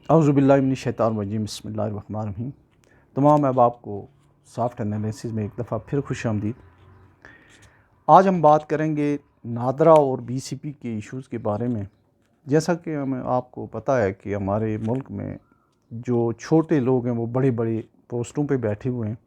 औज़ुबिल्लाहिमिनश्शैतानिर्रजीम बिस्मिल्लाहिर्रहमानिर्रहीम। तमाम अहबाब को सॉफ्ट एनालिसिस में एक दफ़ा फिर खुशामदीद। आज हम बात करेंगे नादरा और बीसीपी के इश्यूज़ के बारे में। जैसा कि हमें आपको पता है कि हमारे मुल्क में जो छोटे लोग हैं वो बड़े बड़े पोस्टों पे बैठे हुए हैं,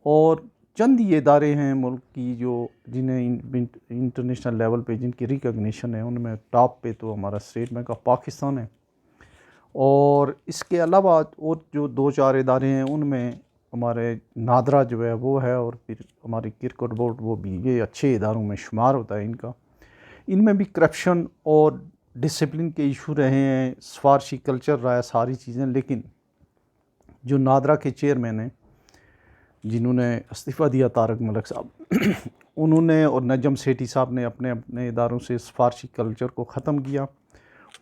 और चंद ये इदारे हैं मुल्क की जो जिन्हें इंटरनेशनल लेवल पे जिनकी रिकॉग्निशन है। उनमें टॉप पे तो हमारा स्टेट बैंक ऑफ पाकिस्तान है, और इसके अलावा और जो दो चार इदारे हैं उनमें हमारे नादरा जो है वो है, और फिर हमारी क्रिकेट बोर्ड वो भी, ये अच्छे इदारों में शुमार होता है इनका। इनमें भी करप्शन और डिसिप्लिन के इशू रहे हैं, सिफारशी कल्चर रहा है, सारी चीज़ें। लेकिन जो नादरा के चेयरमैन हैं जिन्होंने इस्तीफ़ा दिया, तारक मलिक साहब उन्होंने और नजम सेठी साहब ने अपने अपने इदारों से सिफारशी कल्चर को ख़त्म किया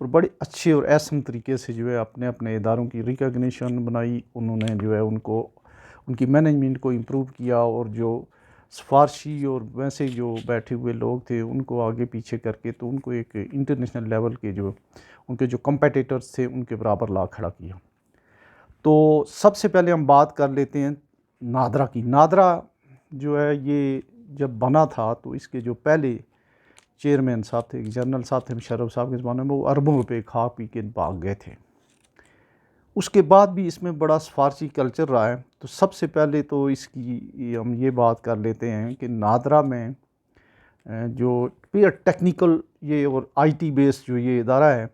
और बड़े अच्छे और ऐसम तरीके से जो है अपने अपने इदारों की रिकॉग्निशन बनाई। उन्होंने जो है उनको उनकी मैनेजमेंट को इम्प्रूव किया, और जो सिफारशी और वैसे जो बैठे हुए लोग थे उनको आगे पीछे करके तो उनको एक इंटरनेशनल लेवल के जो उनके जो कम्पिटिटर्स थे उनके बराबर ला खड़ा किया। तो सबसे पहले हम बात कर लेते हैं नादरा की। नादरा जो है ये जब बना था तो इसके जो पहले चेयरमैन साहब थे, जनरल साहब थे मुशर्रफ साहब के ज़माने में, वो अरबों रुपए खा पी के भाग गए थे। उसके बाद भी इसमें बड़ा सिफारशी कल्चर रहा है। तो सबसे पहले तो इसकी हम ये बात कर लेते हैं कि नादरा में जो प्योर टेक्निकल ये और आईटी बेस्ड जो ये इदारा है,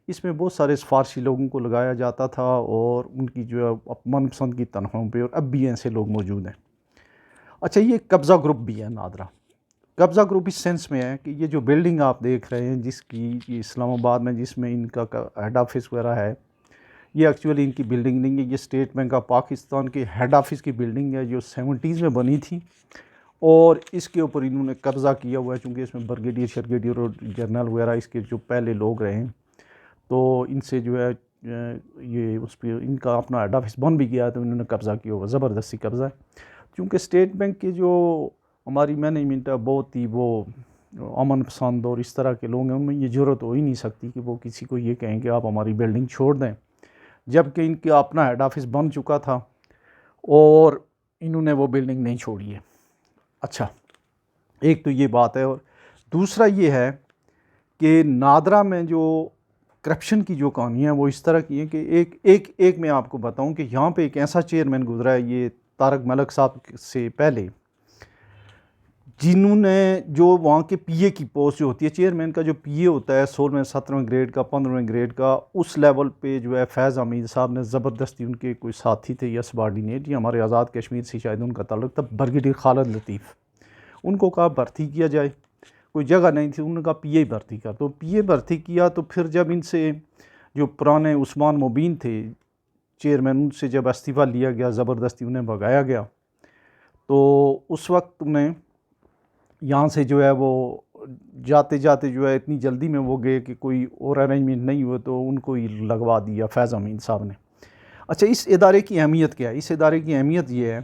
इसमें बहुत सारे सिफारशी लोगों को लगाया जाता था, और उनकी जो है मनपसंद की तनख्वाहों पे, और अब भी ऐसे लोग मौजूद हैं। अच्छा, ये कब्ज़ा ग्रुप भी है नादरा। कब्ज़ा ग्रुप इस सेंस में है कि ये जो बिल्डिंग आप देख रहे हैं जिसकी ये इस्लामाबाद में जिसमें इनका हेड ऑफिस वगैरह है, ये एक्चुअली इनकी बिल्डिंग नहीं है। ये स्टेट बैंक ऑफ पाकिस्तान के हेड ऑफिस की बिल्डिंग है जो 70s में बनी थी, और इसके ऊपर इन्होंने कब्ज़ा किया हुआ है। चूँकि इसमें ब्रिगेडियर शर्गेडियर और जनरल वगैरह इसके जो पहले लोग रहे हैं, तो इनसे जो है ये उस पर इनका अपना हेड ऑफिस बन भी गया, तो इन्होंने कब्ज़ा किया हुआ, ज़बरदस्ती कब्ज़ा है। क्योंकि स्टेट बैंक के जो हमारी मैनेजमेंट है बहुत ही वो अमन पसंद और इस तरह के लोग हैं, उनमें ये ज़रूरत हो ही नहीं सकती कि वो किसी को ये कहें कि आप हमारी बिल्डिंग छोड़ दें, जबकि इनका अपना हेड ऑफिस बन चुका था और इन्होंने वो बिल्डिंग नहीं छोड़ी है। अच्छा, एक तो ये बात है, और दूसरा ये है कि नादरा में जो करप्शन की जो कहानी है वो इस तरह की है कि एक मैं आपको बताऊं कि यहाँ पे एक ऐसा चेयरमैन गुजरा है, ये तारक मलिक साहब से पहले, जिन्होंने जो वहाँ के पीए की पोस्ट जो होती है, चेयरमैन का जो पीए होता है 16वें 17वें ग्रेड का, 15वें ग्रेड का, उस लेवल पे जो है फैज़ हमीद साहब ने ज़बरदस्ती, उनके कोई साथी थे या सबॉर्डिनेट, या हमारे आज़ाद कश्मीर से शायद उनका ताल्लुक था, ब्रिगेडियर खालिद लतीफ़, उनको कहा भर्ती किया जाए। कोई जगह नहीं थी, उन्होंने कहा पीए भर्ती कर, तो पीए भर्ती किया। तो फिर जब इनसे जो पुराने उस्मान मुबीन थे चेयरमैन, उनसे जब इस्तीफ़ा लिया गया, ज़बरदस्ती उन्हें भगाया गया, तो उस वक्त उन्हें यहाँ से जो है वो जाते जाते जो है इतनी जल्दी में वो गए कि कोई और अरेंजमेंट नहीं हुआ, तो उनको ही लगवा दिया फैज़ अमीन साहब ने। अच्छा, इस इदारे की अहमियत क्या है? इस इदारे की अहमियत ये है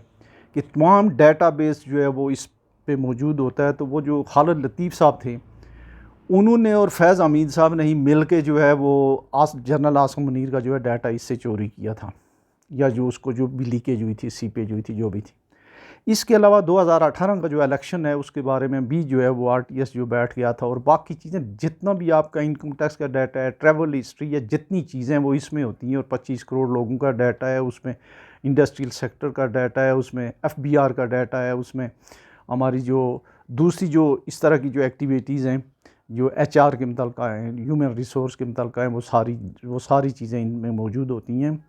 कि तमाम डाटा बेस जो है वो इस पे मौजूद होता है। तो वो जो खालिद लतीफ़ साहब थे, उन्होंने और फैज़ अमीन साहब ने ही मिल के जो है वो जनरल आसिम मुनीर का जो है डाटा इससे चोरी किया था, या जो उसको जो भी लीकेज हुई थी, सीपेज हुई थी, जो भी थी। इसके अलावा 2018 का जो इलेक्शन है उसके बारे में भी जो है वो आरटीएस जो बैठ गया था, और बाकी चीज़ें जितना भी आपका इनकम टैक्स का डाटा है, ट्रैवल हिस्ट्री है, जितनी चीज़ें वो इसमें होती हैं, और 25 करोड़ लोगों का डाटा है उसमें, इंडस्ट्रियल सेक्टर का डाटा है उसमें, एफबीआर का डाटा है उसमें, हमारी जो दूसरी जो इस तरह की जो एक्टिविटीज़ हैं जो एचआर के मुतल्लिक़ हैं, ह्यूमन रिसोर्स के मुतल्लिक़ हैं, वो सारी चीज़ें इनमें मौजूद होती हैं।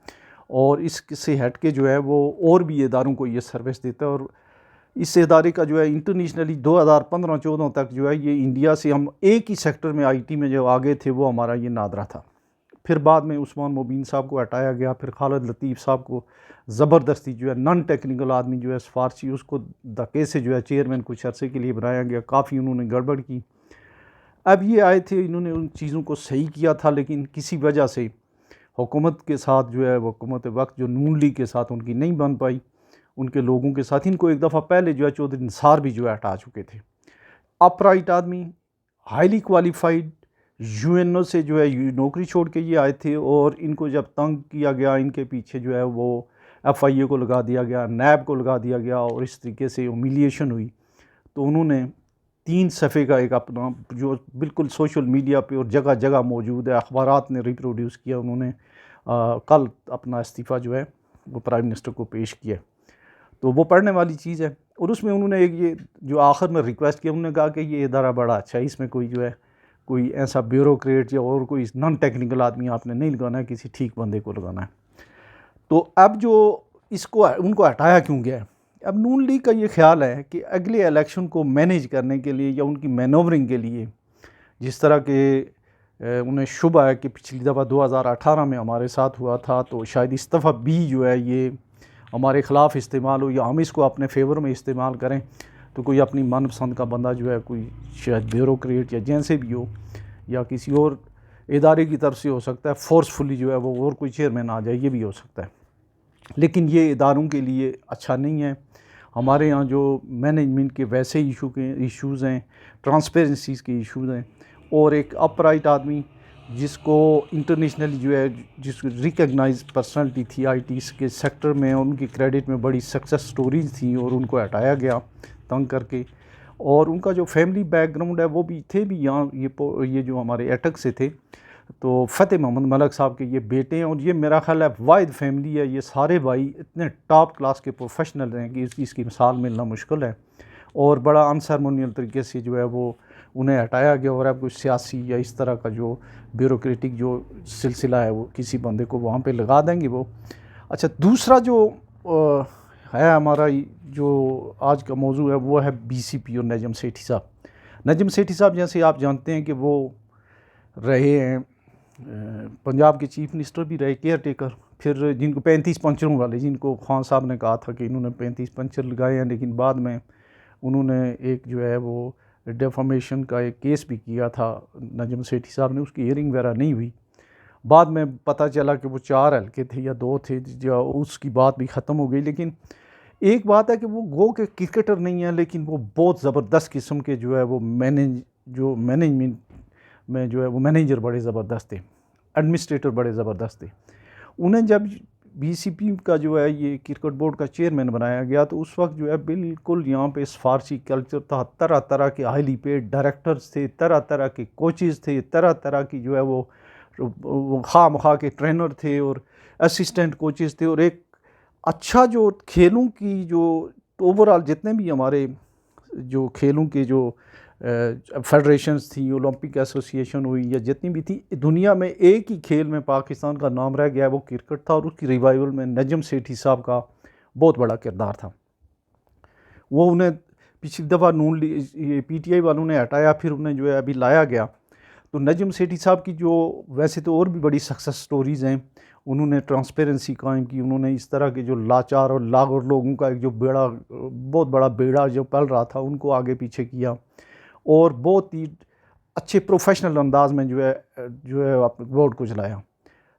और इससे हट के जो है वो और भी इदारों को ये सर्विस देता है। और इस इदारे का जो है इंटरनेशनली 2015-14 तक जो है ये इंडिया से, हम एक ही सेक्टर में आईटी में जो आगे थे वो हमारा ये नादरा था। फिर बाद में उस्मान मुबीन साहब को हटाया गया, फिर खालिद लतीफ़ साहब को ज़बरदस्ती जो है नॉन टेक्निकल आदमी जो है सिफारशी, उसको धक्के से जो है चेयरमैन कुछ अरसे के लिए बनाया गया। काफ़ी उन्होंने गड़बड़ की। अब ये आए थे, इन्होंने उन चीज़ों को सही किया था, लेकिन किसी वजह से हुकूमत के साथ जो है हुकूमत वक्त जो नून लीग के साथ उनकी नहीं बन पाई, उनके लोगों के साथ। इनको एक दफ़ा पहले जो है चौधरी निसार भी जो है हटा चुके थे। अपराइट आदमी, हाईली क्वालिफाइड, यूएनओ से जो है नौकरी छोड़ के ये आए थे, और इनको जब तंग किया गया, इनके पीछे जो है वो एफआईए को लगा दिया गया, नैब को लगा दिया गया, और इस तरीके से ह्यूमिलिएशन हुई। तो उन्होंने 3 सफ़े का एक अपना जो बिल्कुल सोशल मीडिया पे और जगह जगह मौजूद है, अखबारात ने रिप्रोड्यूस किया, उन्होंने कल अपना इस्तीफ़ा जो है वो प्राइम मिनिस्टर को पेश किया। तो वो पढ़ने वाली चीज़ है। और उसमें उन्होंने एक ये जो आखिर में रिक्वेस्ट किया, उन्होंने कहा कि ये इदारा बड़ा अच्छा है, इसमें कोई जो है कोई ऐसा ब्यूरोक्रेट या और कोई नॉन टेक्निकल आदमी आपने नहीं लगाना है, किसी ठीक बंदे को लगाना है। तो अब जो इसको उनको हटाया क्यों गया है? अब नून लीग का ये ख्याल है कि अगले इलेक्शन को मैनेज करने के लिए या उनकी मैनोवरिंग के लिए, जिस तरह के उन्हें शुभ है कि पिछली दफ़ा 2018 में हमारे साथ हुआ था, तो शायद इस दफ़ा भी जो है ये हमारे ख़िलाफ़ इस्तेमाल हो या हम इसको अपने फेवर में इस्तेमाल करें। तो कोई अपनी मनपसंद का बंदा जो है, कोई शायद ब्यूरोक्रेट या जैसे भी हो या किसी और इदारे की तरफ से हो सकता है, फोर्सफुली जो है वो और कोई चेयरमैन आ जाए, ये भी हो सकता है। लेकिन ये इदारों के लिए अच्छा नहीं है। हमारे यहाँ जो मैनेजमेंट के वैसे इशूज़ हैं, ट्रांसपेरेंसीज़ के इशूज़ हैं, और एक अपराइट आदमी जिसको इंटरनेशनली जो है जिसको रिकग्नाइज पर्सनालिटी थी आईटी के सेक्टर में, उनकी क्रेडिट में बड़ी सक्सेस स्टोरीज थी, और उनको हटाया गया तंग करके। और उनका जो फैमिली बैकग्राउंड है वो भी थे भी यहाँ ये जो हमारे एटक से थे, तो फ़तेह मोहम्मद मलक साहब के ये बेटे हैं, और ये मेरा ख्याल है वाहिद फैमिली है। ये सारे भाई इतने टॉप क्लास के प्रोफेशनल हैं कि इसकी मिसाल मिलना मुश्किल है, और बड़ा अनसरमोनियल तरीके से जो है वो उन्हें हटाया गया। और अब कुछ सियासी या इस तरह का जो ब्यूरोक्रेटिक जो सिलसिला है वो किसी बंदे को वहाँ पे लगा देंगे वो। अच्छा, दूसरा जो है हमारा जो आज का मौजू है वो है बीसीपी और नजम सेठी साहब। नजम सेठी साहब जैसे आप जानते हैं कि वो रहे हैं पंजाब के चीफ मिनिस्टर भी रहे, केयर टेकर, फिर जिनको 35 पंचरों वाले, जिनको खान साहब ने कहा था कि इन्होंने 35 पंचर लगाए हैं, लेकिन बाद में उन्होंने एक जो है वो डेफामेशन का एक केस भी किया था नजम सेठी साहब ने, उसकी हियरिंग वगैरह नहीं हुई। बाद में पता चला कि वो 4 हल्के थे या 2 थे, जो उसकी बात भी ख़त्म हो गई। लेकिन एक बात है कि वो गो के क्रिकेटर नहीं है, लेकिन वो बहुत ज़बरदस्त किस्म के जो है वो मैनेजमेंट में जो है वो मैनेजर बड़े ज़बरदस्त थे, एडमिनिस्ट्रेटर बड़े ज़बरदस्त थे। उन्हें जब बीसीपी का जो है ये क्रिकेट बोर्ड का चेयरमैन बनाया गया, तो उस वक्त जो है बिल्कुल यहाँ पे फारसी कल्चर था, तरह तरह के हाईली पेड डायरेक्टर्स थे, तरह तरह के कोचेज़ थे, तरह तरह की जो है वो खा के ट्रेनर थे और असिस्टेंट कोचेज़ थे। और एक अच्छा जो खेलों की जो ओवरऑल जितने भी हमारे जो खेलों के जो फेडरेशंस थी, ओलंपिक एसोसिएशन हुई या जितनी भी थी दुनिया में, एक ही खेल में पाकिस्तान का नाम रह गया है, वो क्रिकेट था। और उसकी रिवाइवल में नजम सेठी साहब का बहुत बड़ा किरदार था। वो उन्हें पिछली दफ़ा नून ये पीटीआई वालों ने हटाया, फिर उन्हें जो है अभी लाया गया। तो नजम सेठी साहब की जो वैसे तो और भी बड़ी सक्सेस स्टोरीज़ हैं, उन्होंने ट्रांसपेरेंसी कायम की, उन्होंने इस तरह के जो लाचार और लागर लोगों का एक जो बहुत बड़ा बेड़ा जो पल रहा था उनको आगे पीछे किया, और बहुत ही अच्छे प्रोफेशनल अंदाज में जो है अपने बोर्ड को चलाया।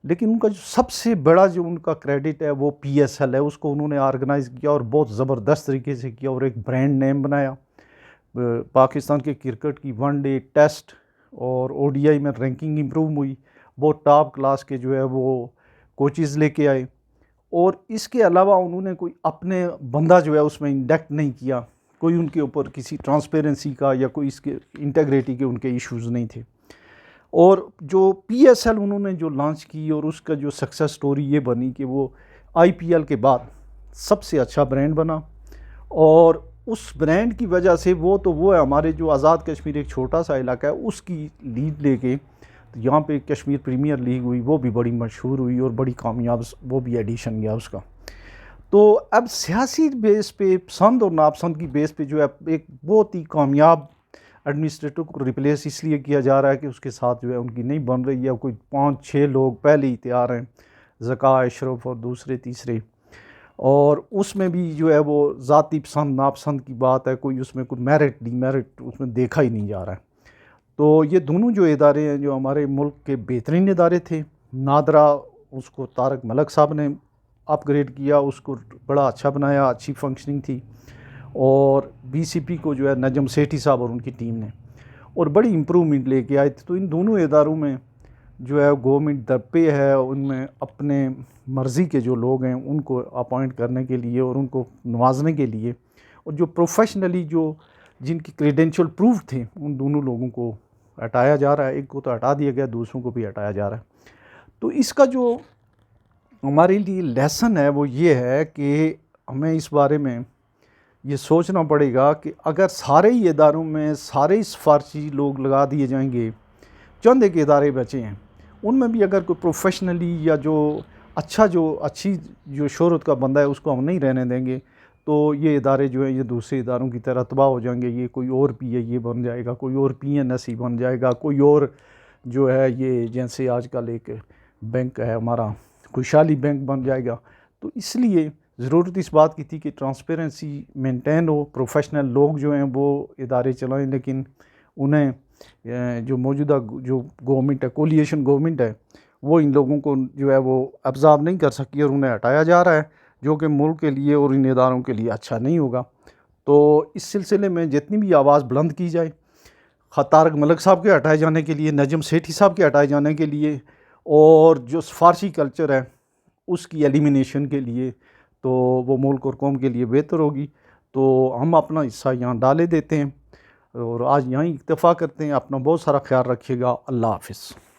लेकिन उनका जो सबसे बड़ा जो उनका क्रेडिट है वो पीएसएल है, उसको उन्होंने ऑर्गेनाइज़ किया और बहुत ज़बरदस्त तरीके से किया, और एक ब्रांड नेम बनाया। पाकिस्तान के क्रिकेट की वनडे, टेस्ट और ओडीआई में रैंकिंग इम्प्रूव हुई, बहुत टॉप क्लास के जो है वो कोचेज़ लेके आए। और इसके अलावा उन्होंने कोई अपने बंदा जो है उसमें इंडक्ट नहीं किया, कोई उनके ऊपर किसी ट्रांसपेरेंसी का या कोई इसके इंटेग्रिटी के उनके इश्यूज़ नहीं थे। और जो पीएसएल उन्होंने जो लॉन्च की और उसका जो सक्सेस स्टोरी ये बनी कि वो आईपीएल के बाद सबसे अच्छा ब्रांड बना, और उस ब्रांड की वजह से वो है हमारे जो आज़ाद कश्मीर एक छोटा सा इलाका है उसकी लीड लेके तो यहाँ पे कश्मीर प्रीमियर लीग हुई, वो भी बड़ी मशहूर हुई और बड़ी कामयाब, वो भी एडिशन गया उसका। तो अब सियासी बेस पे पसंद और नापसंद की बेस पे जो है एक बहुत ही कामयाब एडमिनिस्ट्रेटर को रिप्लेस इसलिए किया जा रहा है कि उसके साथ जो है उनकी नहीं बन रही है। कोई 5-6 लोग पहले ही तैयार हैं, ज़का अशरफ और दूसरे तीसरे, और उसमें भी जो है वो ज़ाती पसंद नापसंद की बात है, कोई उसमें कोई मेरिट डीमेरिट उसमें देखा ही नहीं जा रहा है। तो ये दोनों जो इदारे हैं जो हमारे मुल्क के बेहतरीन इदारे थे, नादरा उसको तारक मलिक साहब ने अपग्रेड किया, उसको बड़ा अच्छा बनाया, अच्छी फंक्शनिंग थी, और बीसीपी को जो है नजम सेठी साहब और उनकी टीम ने। और बड़ी इम्प्रूवमेंट लेके आए थे। तो इन दोनों इदारों में जो है गवर्नमेंट दरपे है, उनमें अपने मर्ज़ी के जो लोग हैं उनको अपॉइंट करने के लिए और उनको नवाजने के लिए, और जो प्रोफेशनली जो जिनकी क्रेडेंशियल प्रूव थे उन दोनों लोगों को हटाया जा रहा है। एक को तो हटा दिया गया, दूसरों को भी हटाया जा रहा है। तो इसका जो हमारे लिए लेसन है वो ये है कि हमें इस बारे में ये सोचना पड़ेगा कि अगर सारे ही इदारों में सारे ही सिफारशी लोग लगा दिए जाएंगे, चंद एक इदारे बचे हैं उनमें भी अगर कोई प्रोफेशनली या जो अच्छी जो शोहरत का बंदा है उसको हम नहीं रहने देंगे, तो ये इदारे जो हैं ये दूसरे इदारों की तरह तबाह हो जाएंगे। ये कोई और PA बन जाएगा, कोई और PNSE बन जाएगा, कोई और जो है ये जैसे आजकल एक बैंक है हमारा खुशहाली बैंक बन जाएगा। तो इसलिए ज़रूरत इस बात की थी कि ट्रांसपेरेंसी मेंटेन हो, प्रोफेशनल लोग जो हैं वो इदारे चलाएं, लेकिन उन्हें जो मौजूदा जो गवर्नमेंट है, कोलिएशन गवर्नमेंट है, वो इन लोगों को जो है वो अब्ज़ॉर्ब नहीं कर सकी और उन्हें हटाया जा रहा है, जो कि मुल्क के लिए और इन इदारों के लिए अच्छा नहीं होगा। तो इस सिलसिले में जितनी भी आवाज़ बुलंद की जाए, तारक मलिक साहब के हटाए जाने के लिए, नजम सेठी साहब के हटाए जाने के लिए, और जो सिफारशी कल्चर है उसकी एलिमिनेशन के लिए, तो वो मुल्क और कौम के लिए बेहतर होगी। तो हम अपना हिस्सा यहाँ डाले देते हैं और आज यहाँ इक्तफ़ा करते हैं। अपना बहुत सारा ख्याल रखिएगा। अल्लाह हाफ़िज़।